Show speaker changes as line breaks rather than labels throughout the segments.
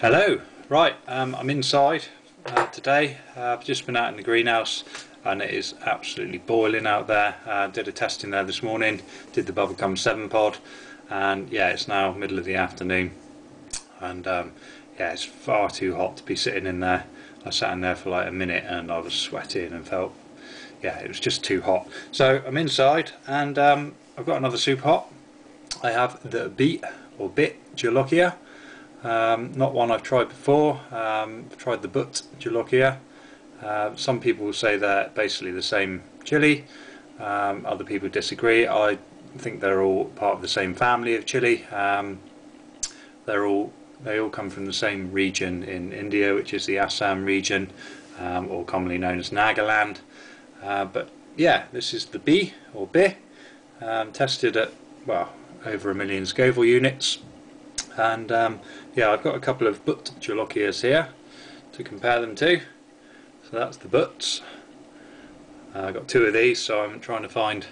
Hello, right, I'm inside today. I've just been out in the greenhouse and it is absolutely boiling out there. Did a test in there this morning, did the Bubblegum 7 pod, and yeah, it's now middle of the afternoon and yeah, it's far too hot to be sitting in there. I sat in there for like a minute and I was sweating and felt, yeah, it was just too hot. So I'm inside and I've got another super hot. I have the Bih Jolokia. Not one I've tried before. I've tried the Bhut Jolokia. Some people will say they're basically the same chili. Other people disagree. I think they're all part of the same family of chili. They all come from the same region in India, which is the Assam region, or commonly known as Nagaland. But yeah, this is the Bih or Bih, tested at well over 1 million Scoville units. And yeah, I've got a couple of Bhut Jolokias here to compare them to. So that's the Bhuts. I've got 2 of these, so I'm trying to find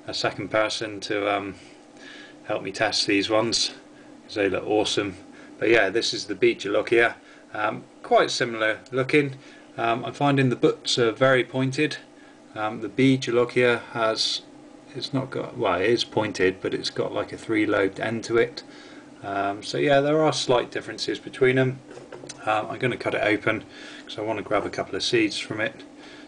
a second person to help me test these ones because they look awesome. But yeah, this is the Bih Jolokia. Quite similar looking. I'm finding the Bhuts are very pointed. The Bih Jolokia it's not got, well, it is pointed, but it's got like a 3-lobed end to it. So yeah, there are slight differences between them. I'm going to cut it open because I want to grab a couple of seeds from it,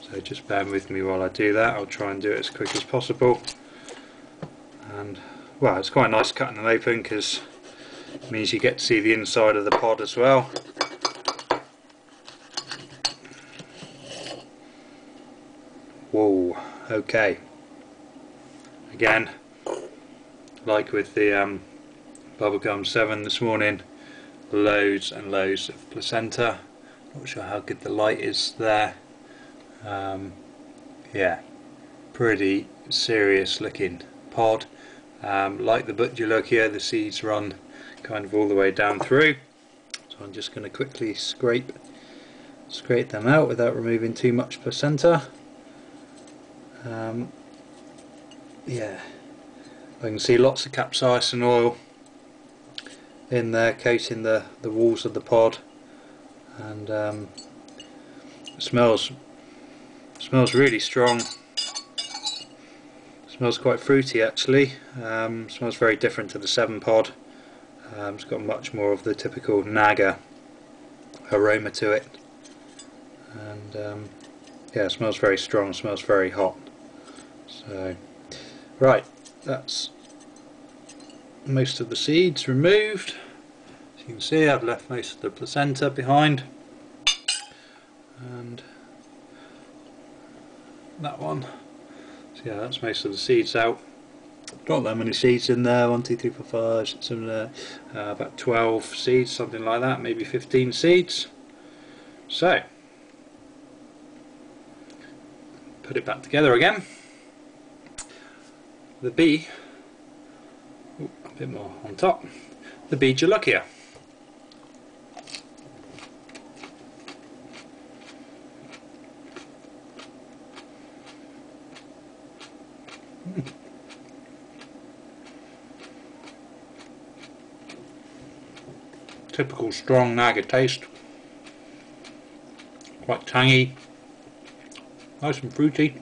so just bear with me while I do that. I'll try and do it as quick as possible. And well, it's quite nice cutting them open because it means you get to see the inside of the pod as well. Whoa, okay. Again, like with the Bubblegum 7 this morning, loads and loads of placenta. Not sure how good the light is there. Yeah, pretty serious looking pod. Like the Bhut Jolokia, the seeds run kind of all the way down through. So I'm just going to quickly scrape them out without removing too much placenta. Yeah, I can see lots of capsaicin oil in there coating the walls of the pod, and it smells really strong. Smells quite fruity actually. Smells very different to the 7 pod. It's got much more of the typical Naga aroma to it, and yeah, it smells very strong. It smells very hot. So right, that's most of the seeds removed. As you can see, I've left most of the placenta behind, and that one. So yeah, that's most of the seeds out. Not that many seeds in there. 1, 2, 3, 4, 5, 6, 7, about 12 seeds, something like that, maybe 15 seeds. So put it back together again. The Bih, a bit more on top, the Bih Jolokia. Typical strong Naga taste, quite tangy, nice and fruity.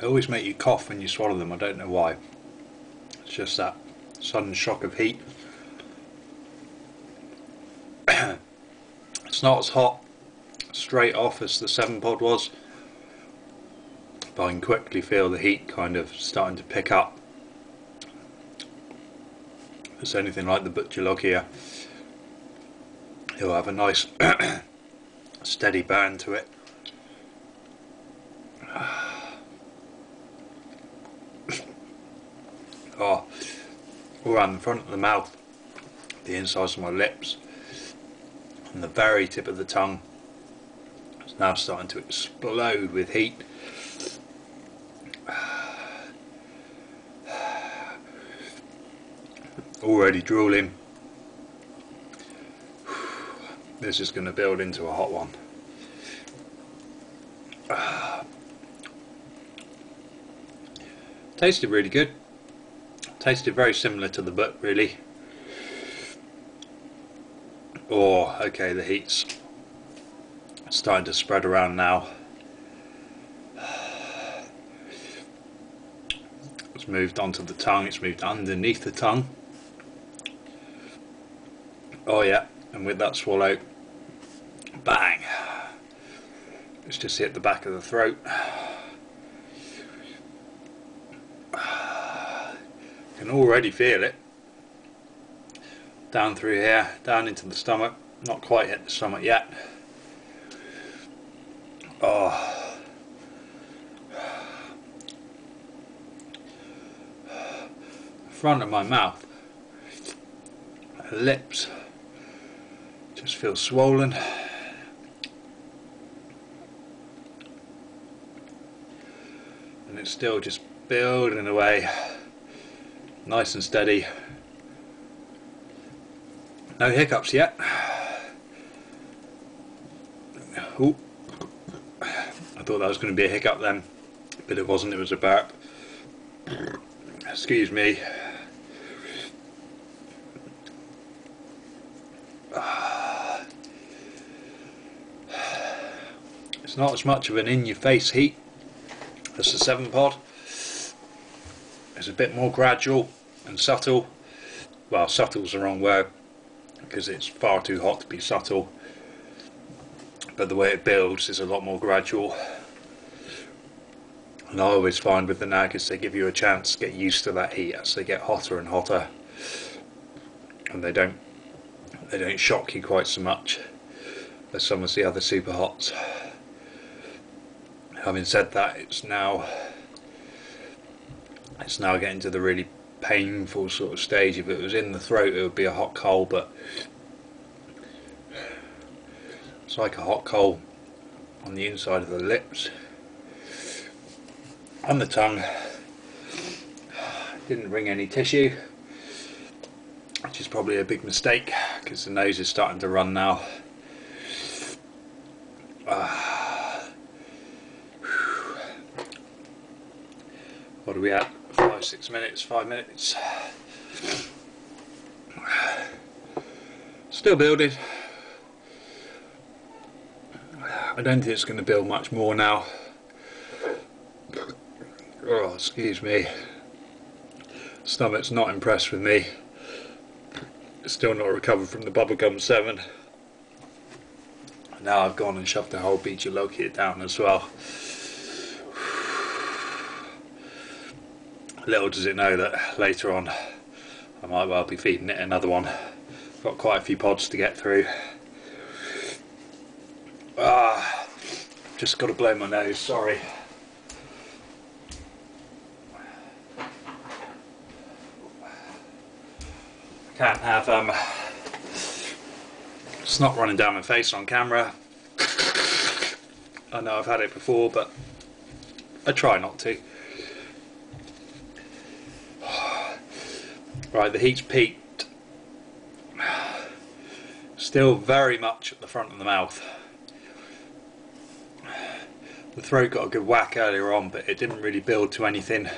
They always make you cough when you swallow them, I don't know why. It's just that sudden shock of heat. It's not as hot straight off as the 7 pod was, but I can quickly feel the heat kind of starting to pick up. If it's anything like the Bhut Jolokia, it'll have a nice steady burn to it. Oh, all around the front of the mouth, the insides of my lips, and the very tip of the tongue. It's now starting to explode with heat. already drooling. This is going to build into a hot one. Tasted really good. Tasted very similar to the Bhut, really. Oh, okay, the heat's starting to spread around now. It's moved onto the tongue, it's moved underneath the tongue. Oh yeah, and with that swallow, bang! It's just hit the back of the throat. Can already feel it. Down through here, down into the stomach. Not quite hit the stomach yet. Oh. Front of my mouth, lips just feel swollen. And it's still just building away, nice and steady. No hiccups yet. Ooh. I thought that was going to be a hiccup then, but it wasn't, it was a burp. Excuse me. It's not as much of an in-your-face heat as the 7 pod. It's a bit more gradual and subtle. Well, subtle's the wrong word, because it's far too hot to be subtle. But the way it builds is a lot more gradual. And I always find with the Nagas, they give you a chance to get used to that heat as they get hotter and hotter. And they don't shock you quite so much as some of the other super hots. Having said that, it's now getting to the really painful sort of stage. If it was in the throat, it would be a hot coal, but it's like a hot coal on the inside of the lips and the tongue. Didn't bring any tissue, which is probably a big mistake because the nose is starting to run now. What are we at? 5 minutes, 5 minutes. Still building. I don't think it's going to build much more now. Oh, excuse me. Stomach's not impressed with me. Still not recovered from the bubblegum 7. Now I've gone and shoved the whole Bih Jolokia down as well. Little does it know that later on I might well be feeding it another one. Got quite a few pods to get through. Just got to blow my nose, sorry. Can't have snot running down my face on camera. I know I've had it before, but I try not to. Right, the heat's peaked. Still very much at the front of the mouth. The throat got a good whack earlier on, but it didn't really build to anything.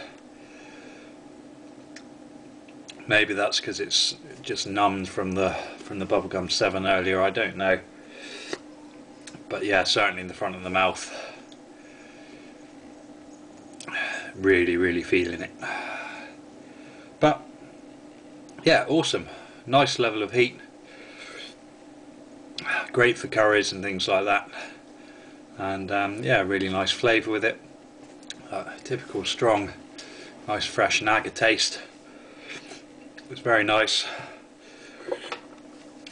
Maybe that's because it's just numbed from the bubblegum 7 earlier, I don't know. But yeah, certainly in the front of the mouth. Really feeling it. But yeah, awesome. Nice level of heat. Great for curries and things like that. And yeah, really nice flavour with it. Typical strong, nice fresh Naga taste. It's very nice.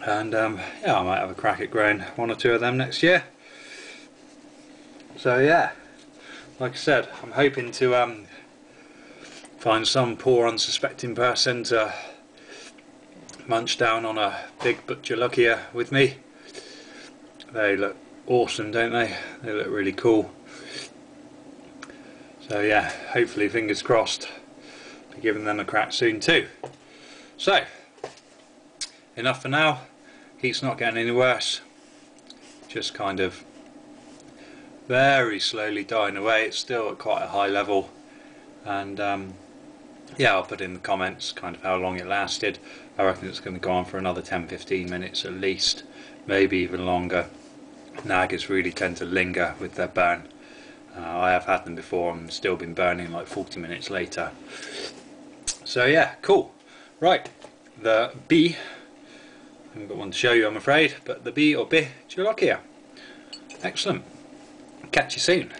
And yeah, I might have a crack at growing 1 or 2 of them next year. So yeah, like I said, I'm hoping to find some poor unsuspecting person to munch down on a big Bih Jolokia with me. They look awesome, don't they? They look really cool. So yeah, hopefully, fingers crossed, be giving them a crack soon too. So enough for now. Heat's not getting any worse, just kind of very slowly dying away. It's still at quite a high level, and yeah, I'll put in the comments kind of how long it lasted. I reckon it's going to go on for another 10-15 minutes at least, maybe even longer. Nagas really tend to linger with their burn. I have had them before and still been burning like 40 minutes later. So yeah, cool. Right, the Bih, I haven't got one to show you I'm afraid, but the Bih or Bih Jolokia. Excellent. Catch you soon.